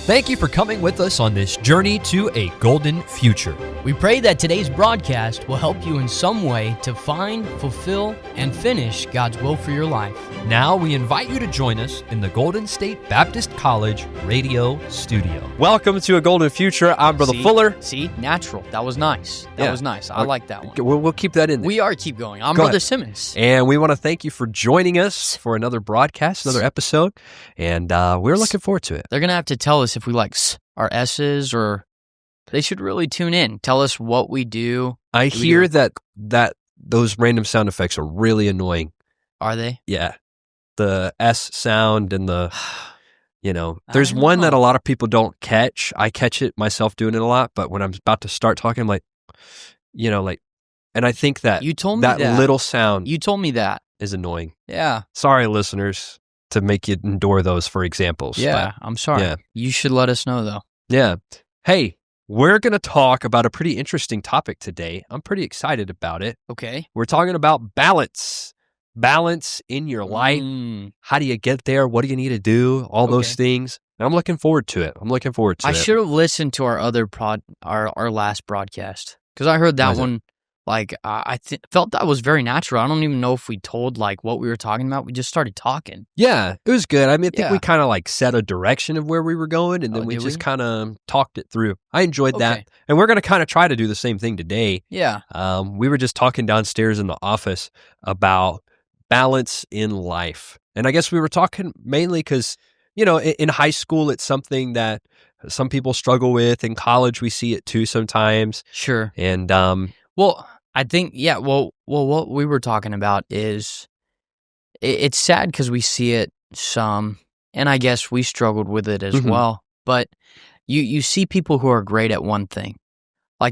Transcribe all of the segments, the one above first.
Thank you for coming with us on this journey to a golden future. We pray that today's broadcast will help you in some way to find, fulfill, and finish God's will for your life. Now we invite you to join us in the Golden State Baptist College radio studio. Welcome to A Golden Future. I'm Brother Fuller. See, natural. That was nice. That was nice. I like that one. We'll keep that in there. We are keep going. I'm Brother Simmons. And we want to thank you for joining us for another broadcast, another episode. And we're looking forward to it. They're going to have to tell us if we like our S's, or they should really tune in. Tell us what we do. I hear that those random sound effects are really annoying. Are they? Yeah. The S sound and the, there's one that a lot of people don't catch. I catch it myself doing it a lot, but when I'm about to start talking, I'm like, and I think that you told me that little sound. You told me that is annoying. Yeah. Sorry, listeners, to make you endure those for examples. Yeah, I'm sorry. Yeah. You should let us know, though. Yeah. Hey, we're going to talk about a pretty interesting topic today. I'm pretty excited about it. Okay. We're talking about balance. Balance in your life. How do you get there? What do you need to do? All those things. And I'm looking forward to it. I should have listened to our other our last broadcast, because I heard that one. Like, I felt that was very natural. I don't even know if we told, what we were talking about. We just started talking. Yeah, it was good. I mean, I think we kind of, set a direction of where we were going, and then we just kind of talked it through. I enjoyed that. And we're going to kind of try to do the same thing today. Yeah. We were just talking downstairs in the office about balance in life. And I guess we were talking mainly because, in high school, it's something that some people struggle with. In college, we see it too sometimes. Sure. And, I think, what we were talking about is it's sad because we see it some, and I guess we struggled with it as well, but you see people who are great at one thing,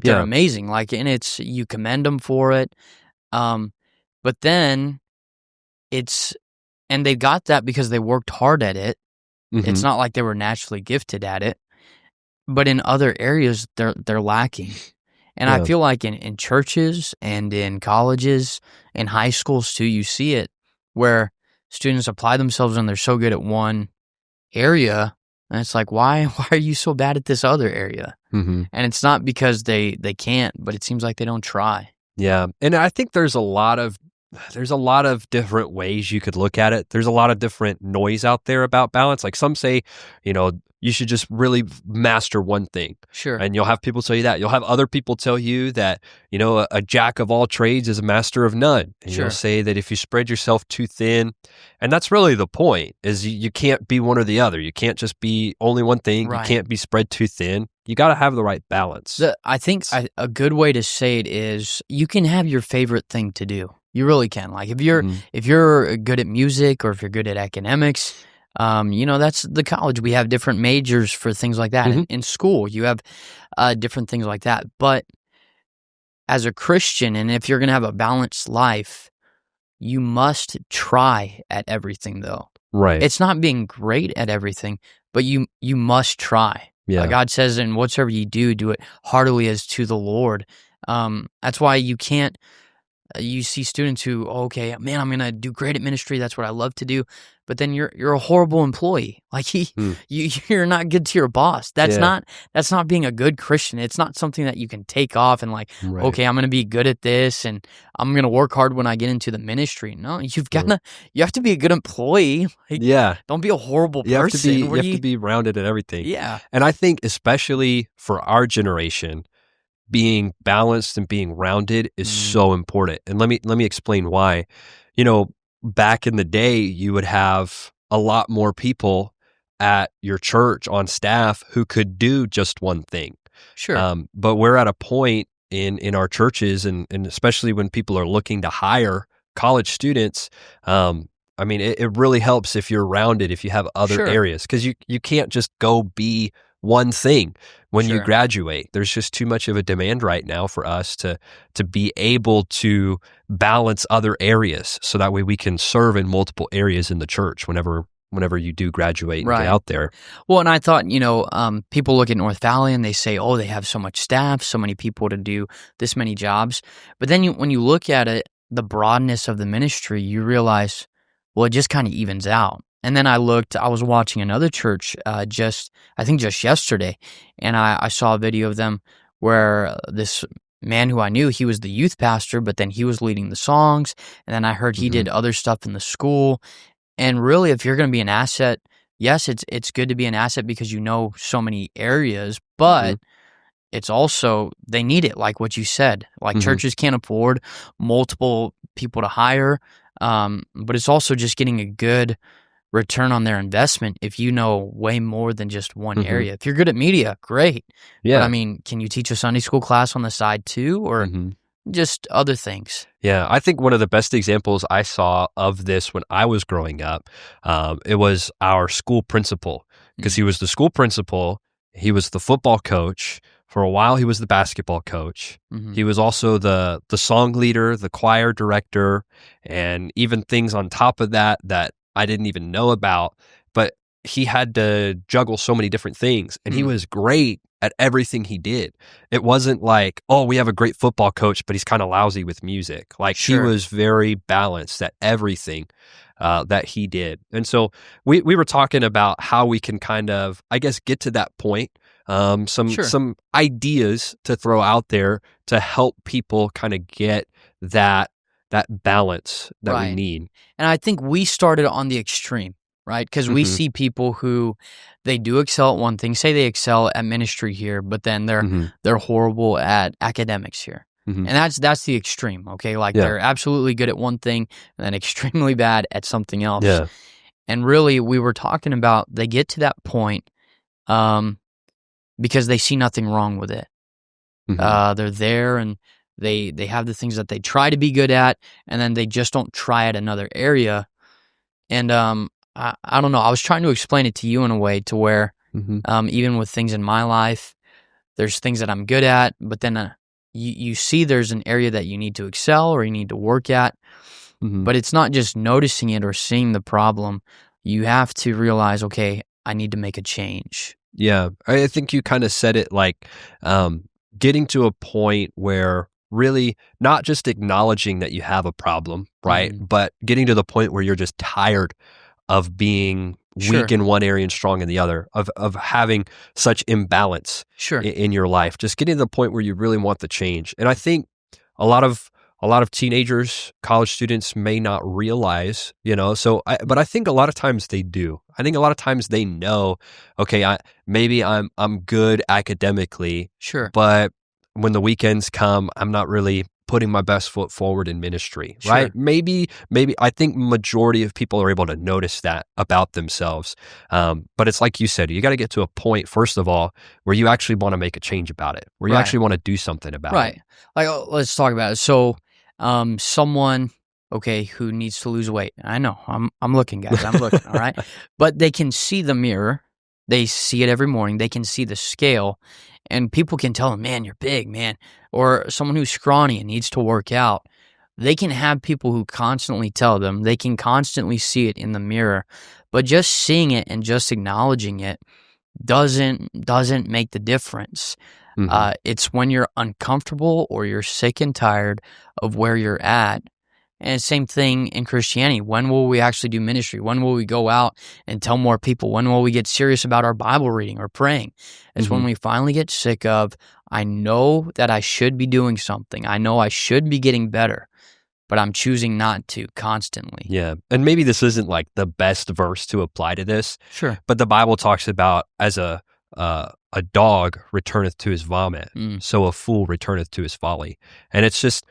they're amazing, and you commend them for it, but then and they got that because they worked hard at it. It's not like they were naturally gifted at it, but in other areas, they're lacking. And I feel like in churches and in colleges and high schools too, you see it where students apply themselves and they're so good at one area, and it's like, why are you so bad at this other area? And it's not because they can't, but it seems like they don't try. Yeah, and I think there's a lot of different ways you could look at it. There's a lot of different noise out there about balance. Like some say, you should just really master one thing. Sure. And you'll have people tell you that. You'll have other people tell you that, a jack of all trades is a master of none. And you'll say that if you spread yourself too thin, and that's really the point, is you can't be one or the other. You can't just be only one thing. Right. You can't be spread too thin. You got to have the right balance. I think a good way to say it is you can have your favorite thing to do. You really can. If you're good at music, or if you're good at academics, that's the college. We have different majors for things like that. In school, you have different things like that. But as a Christian, and if you're going to have a balanced life, you must try at everything, though. Right. It's not being great at everything, but you must try. Yeah. God says, and whatsoever you do, do it heartily as to the Lord. That's why you can't. You see students who, I'm going to do great at ministry. That's what I love to do. But then you're a horrible employee. You're not good to your boss. That's not being a good Christian. It's not something that you can take off and I'm going to be good at this and I'm going to work hard when I get into the ministry. No, you have to be a good employee. Don't be a horrible person. You have to be rounded at everything. Yeah. And I think especially for our generation, being balanced and being rounded is so important. And let me explain why. Back in the day, you would have a lot more people at your church on staff who could do just one thing. Sure. But we're at a point in our churches, and especially when people are looking to hire college students, it really helps if you're rounded, if you have other areas, because you can't just go be one thing when you graduate. There's just too much of a demand right now for us to be able to balance other areas, so that way we can serve in multiple areas in the church whenever you do graduate and get out there. Well, and I thought, people look at North Valley and they say, they have so much staff, so many people to do this many jobs. But then when you look at it, the broadness of the ministry, you realize, well, it just kind of evens out. And then I was watching another church just yesterday, and I saw a video of them where this man who I knew, he was the youth pastor, but then he was leading the songs, and then I heard he did other stuff in the school. And really, if you're going to be an asset, yes, it's good to be an asset because you know so many areas, but it's also, they need it, like what you said. Like churches can't afford multiple people to hire, but it's also just getting a good return on their investment if you know way more than just one area. If you're good at media, great. Yeah. But I mean, can you teach a Sunday school class on the side too, or just other things? Yeah, I think one of the best examples I saw of this when I was growing up, it was our school principal, because he was the school principal, he was the football coach, for a while he was the basketball coach, he was also the song leader, the choir director, and even things on top of that I didn't even know about, but he had to juggle so many different things, and he was great at everything he did. It wasn't like, oh, we have a great football coach, but he's kind of lousy with music. Like he was very balanced at everything that he did. And so we were talking about how we can kind of, I guess, get to that point. Some ideas to throw out there to help people kind of get that balance that we need. And I think we started on the extreme, right? Because we see people who they do excel at one thing, say they excel at ministry here, but then they're horrible at academics here. And that's the extreme, okay? Like they're absolutely good at one thing and then extremely bad at something else. Yeah. And really, we were talking about they get to that point because they see nothing wrong with it. They're there and they have the things that they try to be good at, and then they just don't try at another area. And I don't know. I was trying to explain it to you in a way to where even with things in my life, there's things that I'm good at, but then you see there's an area that you need to excel or you need to work at. But it's not just noticing it or seeing the problem. You have to realize, okay, I need to make a change. Yeah, I think you kind of said it like getting to a point where really not just acknowledging that you have a problem, right? But getting to the point where you're just tired of being weak in one area and strong in the other, of having such imbalance in your life. Just getting to the point where you really want the change. And I think a lot of teenagers, college students may not realize, but I think a lot of times they do. I think a lot of times they know, okay, maybe I'm good academically, but when the weekends come, I'm not really putting my best foot forward in ministry, right? Maybe I think majority of people are able to notice that about themselves. But it's like you said, you got to get to a point, first of all, where you actually want to make a change about it, where you actually want to do something about it. Like, let's talk about it. So, someone, okay, who needs to lose weight. I know, I'm looking, guys, I'm looking, all right? But they can see the mirror. They see it every morning. They can see the scale. And people can tell them, man, you're big, man. Or someone who's scrawny and needs to work out. They can have people who constantly tell them. They can constantly see it in the mirror. But just seeing it and just acknowledging it doesn't make the difference. It's when you're uncomfortable or you're sick and tired of where you're at. And same thing in Christianity. When will we actually do ministry? When will we go out and tell more people? When will we get serious about our Bible reading or praying? It's when we finally get sick of, I know that I should be doing something. I know I should be getting better, but I'm choosing not to constantly. Yeah. And maybe this isn't like the best verse to apply to this. But the Bible talks about as a dog returneth to his vomit, so a fool returneth to his folly. And it's just,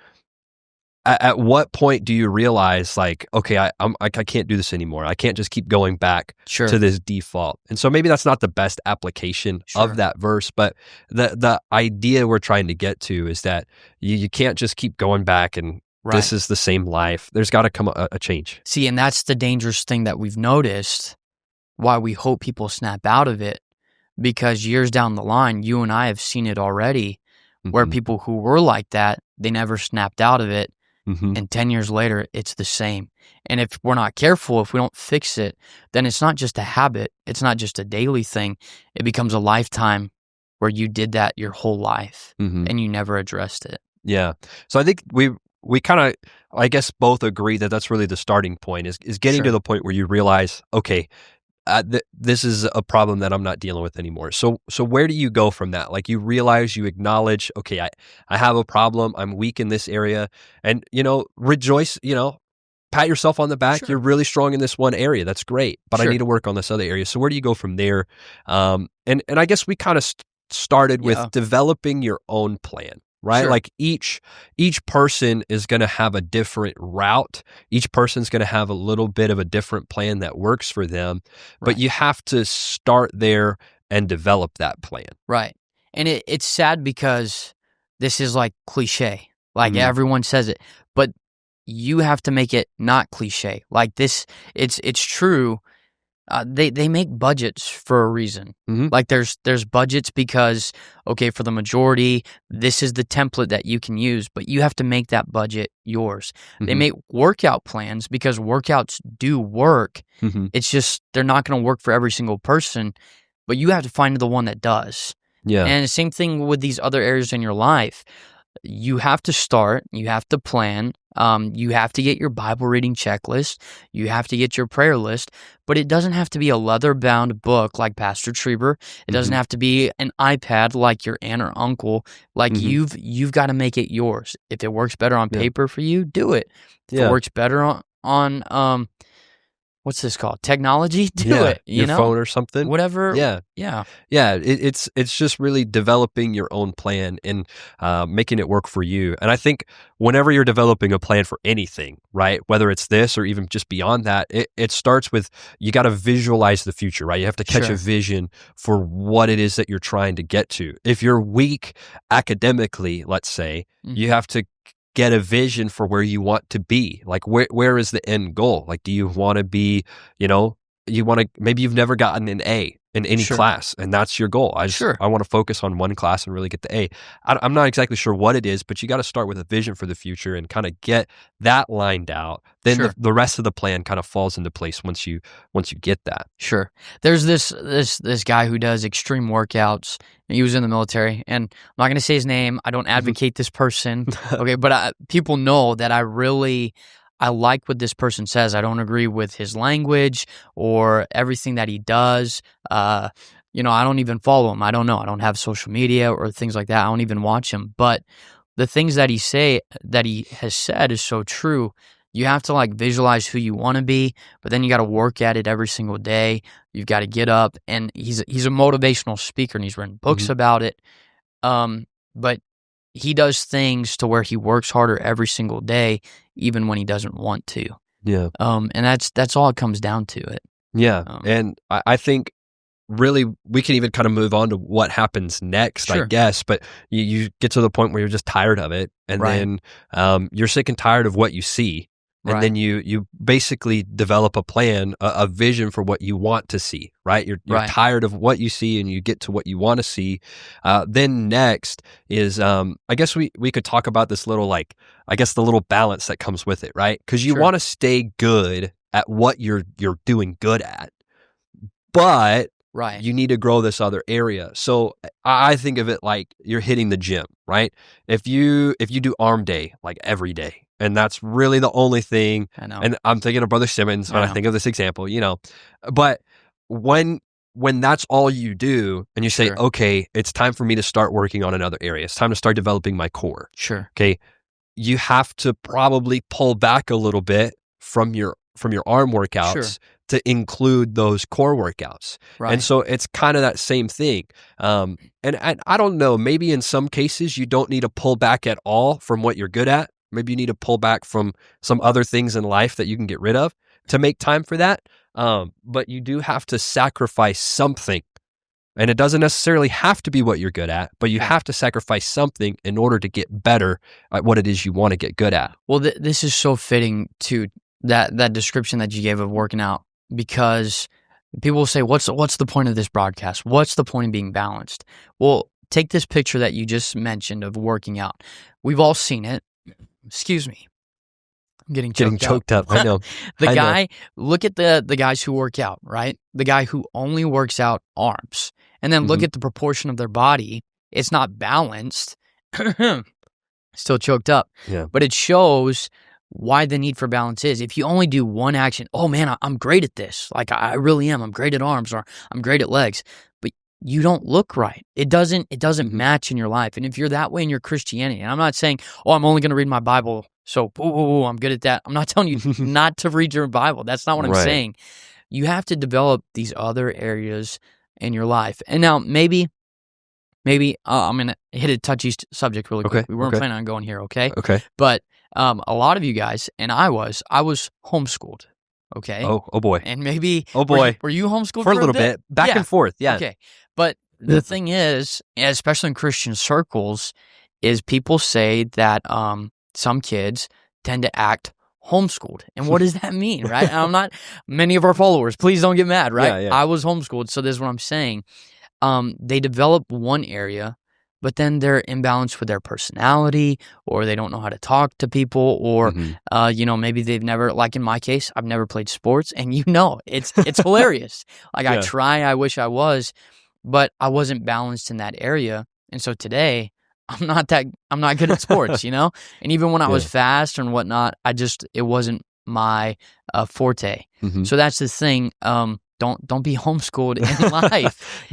at what point do you realize, like, okay, I can't do this anymore. I can't just keep going back to this default. And so maybe that's not the best application of that verse, but the idea we're trying to get to is that you can't just keep going back and this is the same life. There's got to come a change. See, and that's the dangerous thing that we've noticed, why we hope people snap out of it, because years down the line, you and I have seen it already, where people who were like that, they never snapped out of it. And 10 years later, it's the same. And if we're not careful, if we don't fix it, then it's not just a habit. It's not just a daily thing. It becomes a lifetime where you did that your whole life and you never addressed it. Yeah. So I think we we kind of, I guess, both agree that that's really the starting point is getting to the point where you realize, okay, this is a problem that I'm not dealing with anymore. So where do you go from that? Like you realize, you acknowledge, okay, I have a problem. I'm weak in this area, and rejoice. Pat yourself on the back. Sure. You're really strong in this one area. That's great, but I need to work on this other area. So where do you go from there? And I guess we kind of started with developing your own plan. Right? Sure. Like each person is going to have a different route. Each person's going to have a little bit of a different plan that works for them, but you have to start there and develop that plan. Right. And it's sad because this is like cliche. Like everyone says it, but you have to make it not cliche. Like this, it's true. They make budgets for a reason. Like there's budgets because, okay, for the majority, this is the template that you can use, but you have to make that budget yours. They make workout plans because workouts do work. It's just they're not going to work for every single person, but you have to find the one that does. Yeah. And the same thing with these other areas in your life. You have to start, you have to plan, you have to get your Bible reading checklist, you have to get your prayer list, but it doesn't have to be a leather-bound book like Pastor Trieber. It doesn't have to be an iPad like your aunt or uncle. Like you've got to make it yours. If it works better on paper for you, do it. If it works better on what's this called? Technology? Do it. Your phone or something. Whatever. Yeah. It's just really developing your own plan and making it work for you. And I think whenever you're developing a plan for anything, right, whether it's this or even just beyond that, it starts with you got to visualize the future, right? You have to catch a vision for what it is that you're trying to get to. If you're weak academically, let's say, you have to get a vision for where you want to be. Like where is the end goal? Like, do you want to be, maybe you've never gotten an A in any class and that's your goal. I want to focus on one class and really get the A. I'm not exactly sure what it is, but you got to start with a vision for the future and kind of get that lined out. Then the rest of the plan kind of falls into place once you get that. Sure. There's this guy who does extreme workouts. He was in the military, and I'm not going to say his name. I don't advocate this person. Okay, but people know that I like what this person says. I don't agree with his language or everything that he does. I don't even follow him. I don't know. I don't have social media or things like that. I don't even watch him. But the things that he has said is so true. You have to like visualize who you want to be, but then you got to work at it every single day. You've got to get up, and he's a motivational speaker, and he's written books about it. But he does things to where he works harder every single day, even when he doesn't want to. Yeah. And that's all it comes down to it. Yeah. And I think really we can even kind of move on to what happens next, I guess. But you get to the point where you're just tired of it. And then you're sick and tired of what you see. And then you basically develop a plan, a vision for what you want to see, right? You're tired of what you see and you get to what you want to see. Then next is, I guess we could talk about this little, the little balance that comes with it, right? Because you want to stay good at what you're doing good at, but you need to grow this other area. So I think of it like you're hitting the gym, right? If you do arm day like every day, and that's really the only thing. I know. And I'm thinking of Brother Simmons when I think of this example, But when that's all you do and you say, okay, it's time for me to start working on another area. It's time to start developing my core. Sure. Okay. You have to probably pull back a little bit from your arm workouts to include those core workouts. Right. And so it's kind of that same thing. And I don't know, maybe in some cases you don't need to pull back at all from what you're good at. Maybe you need to pull back from some other things in life that you can get rid of to make time for that. But you do have to sacrifice something. And it doesn't necessarily have to be what you're good at, but you have to sacrifice something in order to get better at what it is you want to get good at. Well, this is so fitting to that description that you gave of working out, because people will say, what's the point of this broadcast? What's the point of being balanced? Well, take this picture that you just mentioned of working out. We've all seen it. Excuse me. I'm getting choked up. I know. Look at the guys who work out, right? The guy who only works out arms. And then look at the proportion of their body. It's not balanced. still choked up. Yeah. But it shows why the need for balance is. If you only do one action, oh man, I'm great at this. Like I really am. I'm great at arms, or I'm great at legs. But you don't look right. It doesn't match in your life. And if you're that way in your Christianity, and I'm not saying, oh, I'm only going to read my Bible, so I'm good at that. I'm not telling you not to read your Bible. That's not what I'm saying. You have to develop these other areas in your life. And now maybe I'm going to hit a touchy subject really quick. We weren't planning on going here, okay? Okay. But a lot of you guys, and I was homeschooled, okay? Oh boy. And maybe, boy. Were you homeschooled for a little bit? Back and forth, yeah. Okay. But the thing is, especially in Christian circles, is people say that some kids tend to act homeschooled. And what does that mean, right? I'm not, many of our followers, please don't get mad, right? Yeah. I was homeschooled, so this is what I'm saying. They develop one area, but then they're imbalanced with their personality, or they don't know how to talk to people, or maybe they've never, like in my case, I've never played sports, and it's hilarious. Like I wish I was, but I wasn't balanced in that area, and so today I'm not good at sports, And even when I was fast and whatnot, it wasn't my forte. So that's the thing. Don't be homeschooled in life.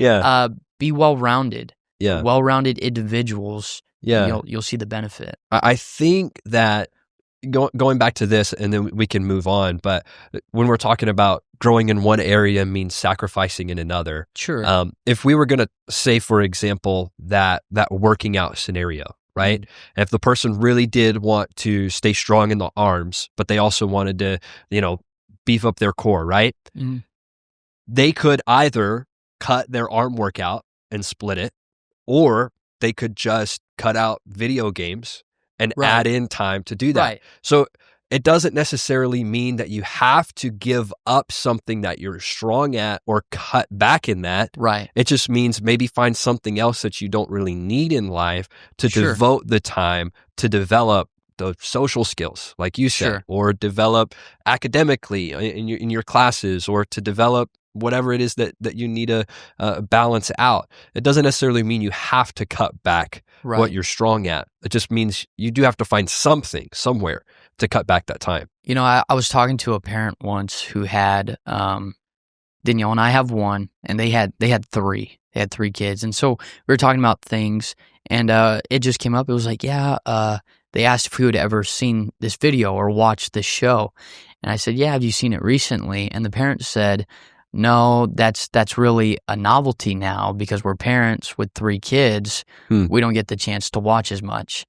Be well-rounded. Yeah. Well-rounded individuals. Yeah. You'll see the benefit. I think that going back to this, and then we can move on, but when we're talking about growing in one area means sacrificing in another. Sure. If we were going to say, for example, that working out scenario, right? Mm-hmm. If the person really did want to stay strong in the arms, but they also wanted to, beef up their core, right? Mm-hmm. They could either cut their arm workout and split it, or they could just cut out video games and add in time to do that. Right. So it doesn't necessarily mean that you have to give up something that you're strong at or cut back in that. Right. It just means maybe find something else that you don't really need in life to devote the time to develop the social skills, like you said, or develop academically in your classes, or to develop whatever it is that you need to balance out. It doesn't necessarily mean you have to cut back what you're strong at. It just means you do have to find something somewhere to cut back that time. I was talking to a parent once who had Danielle and I have one, and they had three. They had three kids, and so we were talking about things, and it just came up. It was like, they asked if we had ever seen this video or watched this show, and I said, have you seen it recently? And the parent said, no, that's really a novelty now because we're parents with three kids. We don't get the chance to watch as much.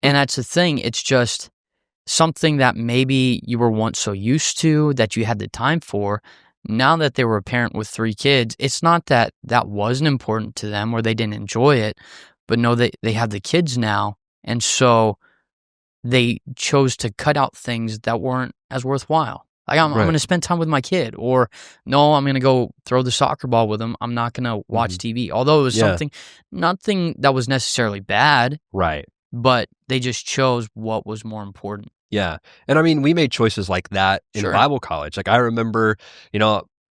And that's the thing. It's just something that maybe you were once so used to that you had the time for. Now that they were a parent with three kids, it's not that wasn't important to them or they didn't enjoy it, but no, they have the kids now. And so they chose to cut out things that weren't as worthwhile. Like, I'm going to spend time with my kid, or no, I'm going to go throw the soccer ball with him. I'm not going to watch TV. Although it was nothing that was necessarily bad. Right. But they just chose what was more important. Yeah. And I mean, we made choices like that in Bible college. Like, I remember,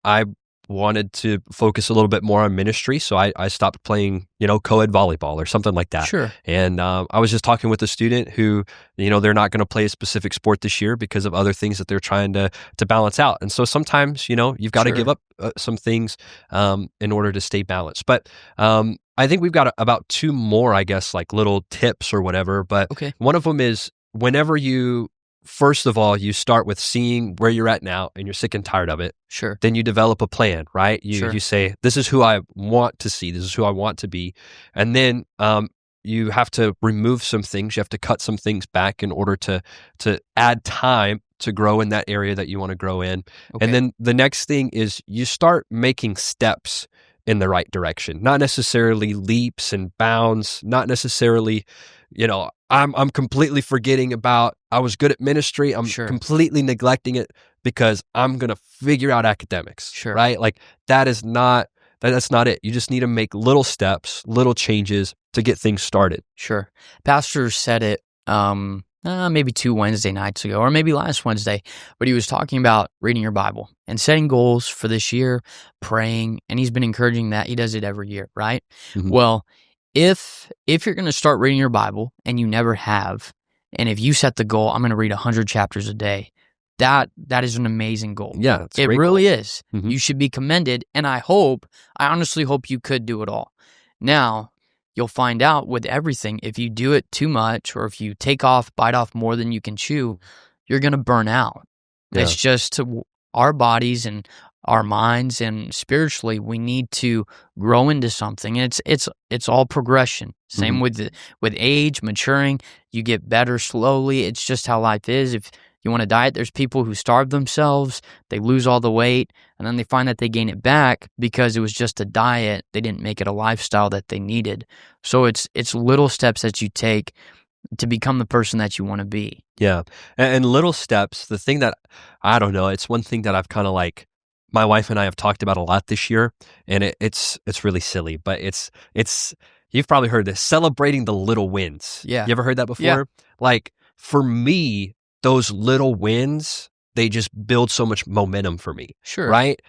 I wanted to focus a little bit more on ministry, so I stopped playing, co-ed volleyball or something like that. Sure. And I was just talking with a student who, they're not going to play a specific sport this year because of other things that they're trying to balance out. And so sometimes, you've got to give up some things in order to stay balanced. But I think we've got about two more, I guess, like little tips or whatever. But one of them is, whenever first of all, you start with seeing where you're at now and you're sick and tired of it. Sure. Then you develop a plan, right? You say, this is who I want to see. This is who I want to be. And then you have to remove some things. You have to cut some things back in order to add time to grow in that area that you want to grow in. Okay. And then the next thing is you start making steps in the right direction, not necessarily leaps and bounds, not necessarily, I'm completely forgetting about, I was good at ministry. I'm completely neglecting it because I'm going to figure out academics, right? Like that's not it. You just need to make little steps, little changes to get things started. Sure. Pastor said it maybe 2 Wednesday nights ago, or maybe last Wednesday, but he was talking about reading your Bible and setting goals for this year, praying, and he's been encouraging that. He does it every year, right? Mm-hmm. Well, if you're going to start reading your Bible and you never have, and if you set the goal, I'm going to read 100 chapters a day, that is an amazing goal. Yeah, it's a it great really goal. is. You should be commended, and I honestly hope you could do it all. Now, you'll find out with everything, if you do it too much or if you bite off more than you can chew, you're going to burn out. Yeah. It's just our bodies and our minds, and spiritually, we need to grow into something. And it's all progression. Same with age, maturing. You get better slowly. It's just how life is. If you want to diet, there's people who starve themselves, they lose all the weight, and then they find that they gain it back because it was just a diet. They didn't make it a lifestyle that they needed. So it's little steps that you take to become the person that you want to be. Yeah. And little steps, the thing that, I don't know, it's one thing that I've kind of like, my wife and I have talked about a lot this year, and it's really silly, but it's you've probably heard this, celebrating the little wins. Yeah. You ever heard that before? Yeah. Like, for me, those little wins, they just build so much momentum for me. Sure. Right?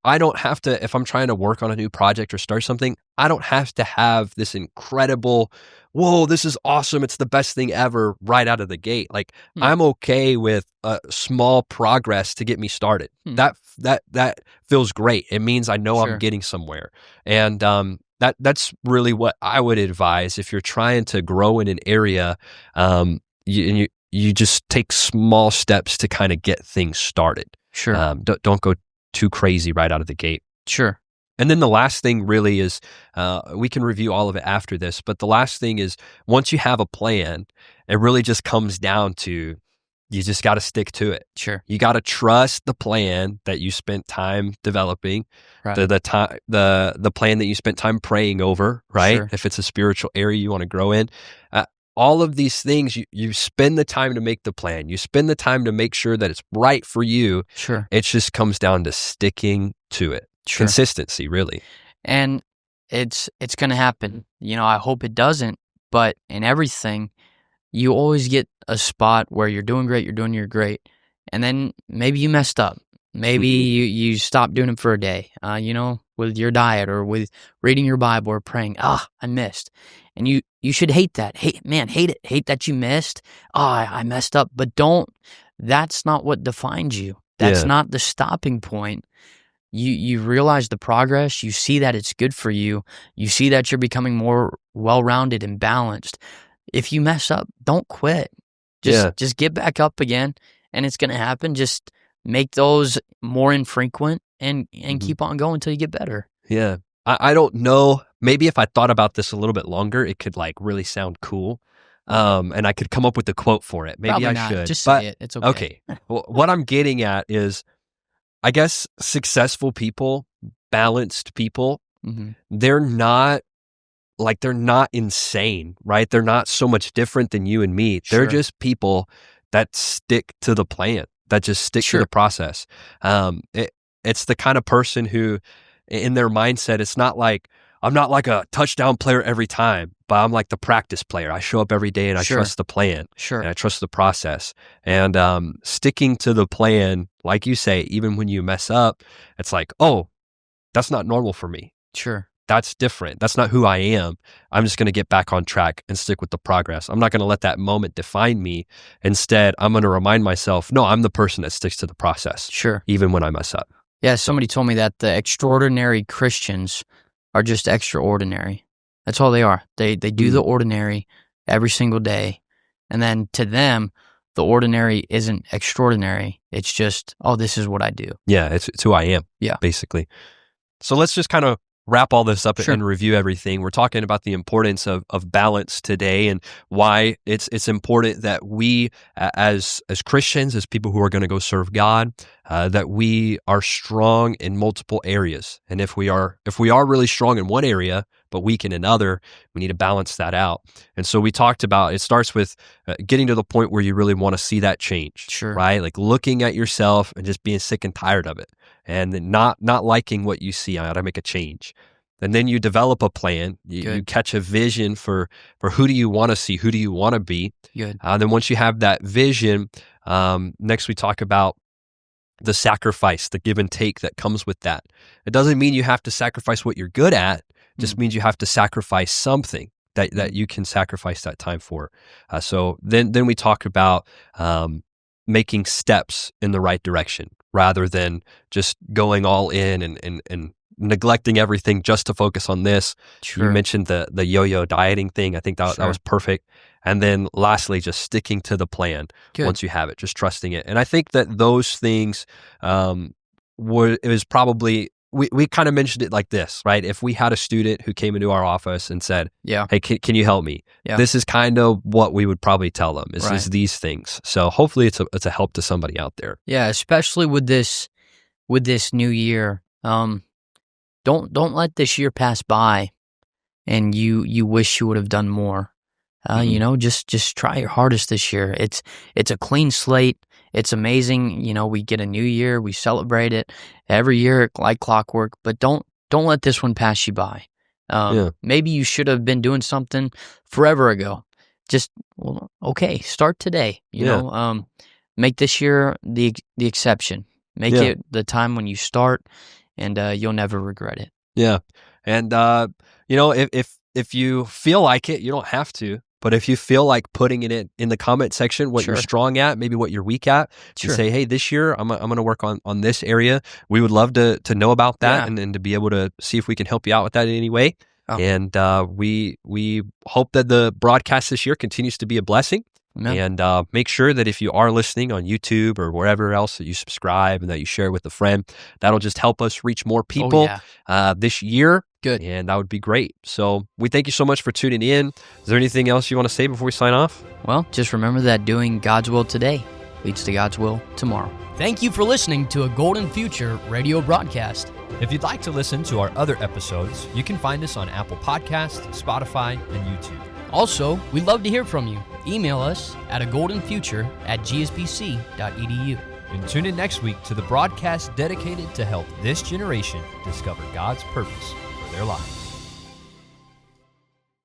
I don't have to, if I'm trying to work on a new project or start something, I don't have to have this incredible, whoa, this is awesome, it's the best thing ever right out of the gate. Like, I'm okay with a small progress to get me started. That feels great. It means I know I'm getting somewhere. And that's really what I would advise if you're trying to grow in an area. You just take small steps to kind of get things started. Sure. Don't go too crazy right out of the gate. Sure. And then the last thing really is, we can review all of it after this, but the last thing is, once you have a plan, it really just comes down to, you just got to stick to it. Sure. You got to trust the plan that you spent time developing, right. the plan that you spent time praying over, right? Sure. If it's a spiritual area you want to grow in. All of these things, you spend the time to make the plan. You spend the time to make sure that it's right for you. Sure. It just comes down to sticking to it. Sure. Consistency, really. And it's going to happen. I hope it doesn't, but in everything, you always get a spot where you're doing great, you're great, and then maybe you messed up. Maybe you stop doing it for a day, with your diet or with reading your Bible or praying. I missed. And you should hate that. Hate it. Hate that you missed. I messed up. But that's not what defines you. That's not the stopping point. You realize the progress. You see that it's good for you. You see that you're becoming more well-rounded and balanced. If you mess up, don't quit. Just get back up again, and it's going to happen. Just make those more infrequent and keep on going until you get better. Yeah. I don't know. Maybe if I thought about this a little bit longer, it could like really sound cool. And I could come up with a quote for it. Maybe Probably I should. Just say it. It's okay. Okay. Well, what I'm getting at is, I guess successful people, balanced people, they're not insane, right? They're not so much different than you and me. They're just people that stick to the plan, that just stick to the process. It's the kind of person who, in their mindset, it's not like, I'm not like a touchdown player every time, but I'm like the practice player. I show up every day and I trust the plan. Sure. And I trust the process. And sticking to the plan, like you say, even when you mess up, it's like, oh, that's not normal for me. Sure. That's different. That's not who I am. I'm just going to get back on track and stick with the progress. I'm not going to let that moment define me. Instead, I'm going to remind myself, no, I'm the person that sticks to the process. Sure. Even when I mess up. Yeah, somebody told me that the extraordinary Christians are just extraordinary. That's all they are. They do the ordinary every single day. And then to them, the ordinary isn't extraordinary. It's just, this is what I do. Yeah, it's who I am. Yeah. Basically. So let's just kind of wrap all this up and review everything. We're talking about the importance of balance today, and why it's important that we, as Christians, as people who are going to go serve God, that we are strong in multiple areas. And if we are really strong in one area but weak in another, we need to balance that out. And so we talked about, it starts with getting to the point where you really want to see that change. Sure. Right? Like looking at yourself and just being sick and tired of it, and then not liking what you see. I got to make a change. And then you develop a plan. You catch a vision for who do you want to see, who do you want to be. Good. Then once you have that vision, next we talk about the sacrifice, the give and take that comes with that. It doesn't mean you have to sacrifice what you're good at. It just means you have to sacrifice something that you can sacrifice that time for. So then we talk about making steps in the right direction rather than just going all in and neglecting everything just to focus on this. Sure. You mentioned the yo-yo dieting thing. I think that was perfect. And then lastly, just sticking to the plan once you have it, just trusting it. And I think that those things it was probably, we kind of mentioned it like this, right? If we had a student who came into our office and said, hey, can you help me? Yeah. This is kind of what we would probably tell them is these things. So hopefully it's a help to somebody out there. Yeah, especially with this new year. Don't let this year pass by and you wish you would have done more. You know, just try your hardest this year. It's a clean slate. It's amazing. You know, we get a new year, we celebrate it every year like clockwork, but don't let this one pass you by. Maybe you should have been doing something forever ago. Just, start today, you know, make this year the exception. Make it the time when you start, and you'll never regret it. Yeah. And, you know, if you feel like it, you don't have to. But if you feel like putting it in the comment section, what you're strong at, maybe what you're weak at, you say, hey, this year I'm going to work on this area. We would love to know about that and to be able to see if we can help you out with that in any way. And we hope that the broadcast this year continues to be a blessing. And make sure that if you are listening on YouTube or wherever else that you subscribe and that you share with a friend, that'll just help us reach more people this year. Good. And that would be great. So we thank you so much for tuning in. Is there anything else you want to say before we sign off? Well, just remember that doing God's will today leads to God's will tomorrow. Thank you for listening to a Golden Future radio broadcast. If you'd like to listen to our other episodes, you can find us on Apple Podcasts, Spotify, and YouTube. Also, we'd love to hear from you. Email us at agoldenfuture@gspc.edu. And tune in next week to the broadcast dedicated to help this generation discover God's purpose for their lives.